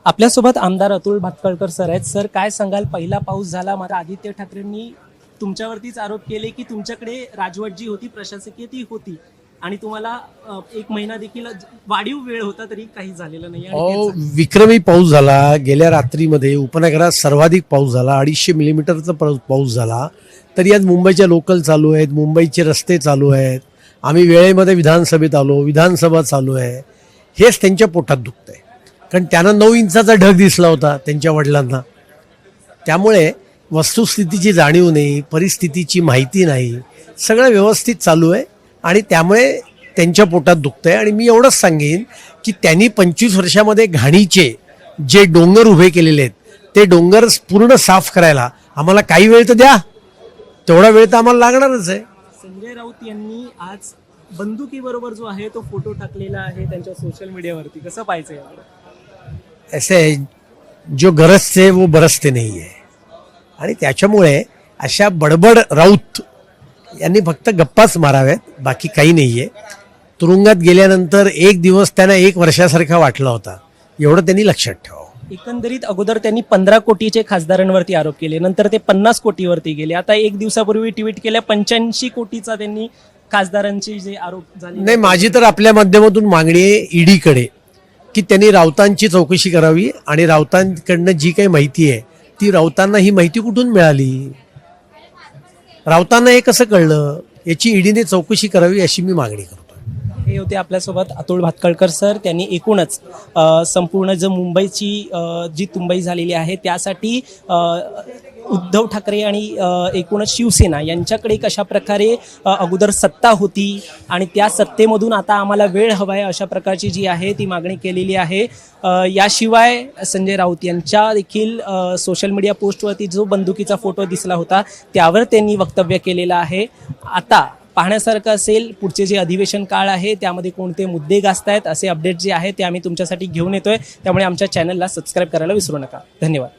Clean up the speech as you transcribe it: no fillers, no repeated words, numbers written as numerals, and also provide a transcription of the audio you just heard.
आपल्यासोबत आमदार अतुल भातखळकर सर आहेत. सर, काय सांगाल? पहिला पाऊस झाला, मात्र आदित्य ठाकरेंनी तुमच्यावरतीच आरोप केले की तुमच्याकडे राजवट जी होती प्रशासकीय ती होती आणि तुम्हाला एक महिना देखील वाढीव वेळ होता तरी काही झालेलं नाही. विक्रमी पाऊस झाला. गेल्या रात्रीमध्ये उपनगरात सर्वाधिक पाऊस झाला. 250 मिलीमीटरचा पाऊस झाला. तरी आज मुंबईच्या लोकल चालू आहेत, मुंबईचे रस्ते चालू आहेत. आम्ही वेळेमध्ये विधानसभेत आलो, विधानसभा चालू आहे. हेच त्यांच्या पोटात दुखतंय, कारण त्यांना 9 इंचाचा ढग दिसला होता त्यांच्या वडिलांना. त्यामुळे वस्तुस्थितीची जाणीव नाही, परिस्थितीची माहिती नाही, सगळं व्यवस्थित चालू आहे आणि त्यामुळे त्यांच्या पोटात दुखतंय. आणि मी एवढंच सांगेन की त्यांनी 25 वर्षामध्ये घाणीचे जे डोंगर उभे केलेले आहेत ते डोंगर पूर्ण साफ करायला आम्हाला काही वेळ तर द्या. तेवढा वेळ तर आम्हाला लागणारच आहे. संजय राऊत यांनी आज बंदुकीबरोबर जो आहे तो फोटो टाकलेला आहे त्यांच्या सोशल मीडियावरती. कसं पाहायचं यावर? ऐसे है, जो गरजते वो बरसते नहीं है. आणि त्याच्यामुळे अशा बडबड राऊत यांनी फक्त गप्पाच माराव्यात, बाकी काही नाही आहे. तुरुंगात गेल्यानंतर एक दिवस त्यांना 1 वर्षासारखा वाटला होता, एवढं त्यांनी लक्षात ठेवावं. एकंदरीत अगोदर त्यांनी 15 कोटीचे खासदारांवरती आरोप केले, नंतर ते 50 कोटीवरती गेले. आता एक दिवसापूर्वी ट्विट केल्या 85 कोटीचा त्यांनी खासदारांचे जे आरोप झाले. नाही, माझी तर आपल्या माध्यमातून मागणी आहे ईडीकडे की त्यांनी राऊतांची चौकशी करावी आणि राऊतांकडनं जी काही माहिती आहे ती राऊतांना ही माहिती कुठून मिळाली, राऊतांना हे कसं कळलं, याची ईडीने चौकशी करावी अशी मी मागणी करतो. हे होते आपल्यासोबत अतुल भातखळकर सर. त्यांनी एकूणच संपूर्ण जो मुंबईची जी तुंबई झालेली आहे त्यासाठी उद्धव ठाकरे आणि एकूणच शिवसेना यांच्याकडे कशा प्रकारे अगोदर सत्ता होती आणि त्या सत्तेमधून आता आम्हाला वेळ हवा आहे अशा प्रकारची जी आहे ती मागणी केलेली आहे. याशिवाय संजय राऊत यांच्या देखील सोशल मीडिया पोस्टवरती जो बंदुकीचा फोटो दिसला होता त्यावर त्यांनी वक्तव्य केलेलं आहे. आता पाहण्यासारखं असेल पुढचे जे अधिवेशन काळ आहे त्यामध्ये कोणते मुद्दे गाजतायत, असे अपडेट जे आहे ते आम्ही तुमच्यासाठी घेऊन येतोय. त्यामुळे आमच्या चॅनलला सबस्क्राईब करायला विसरू नका. धन्यवाद.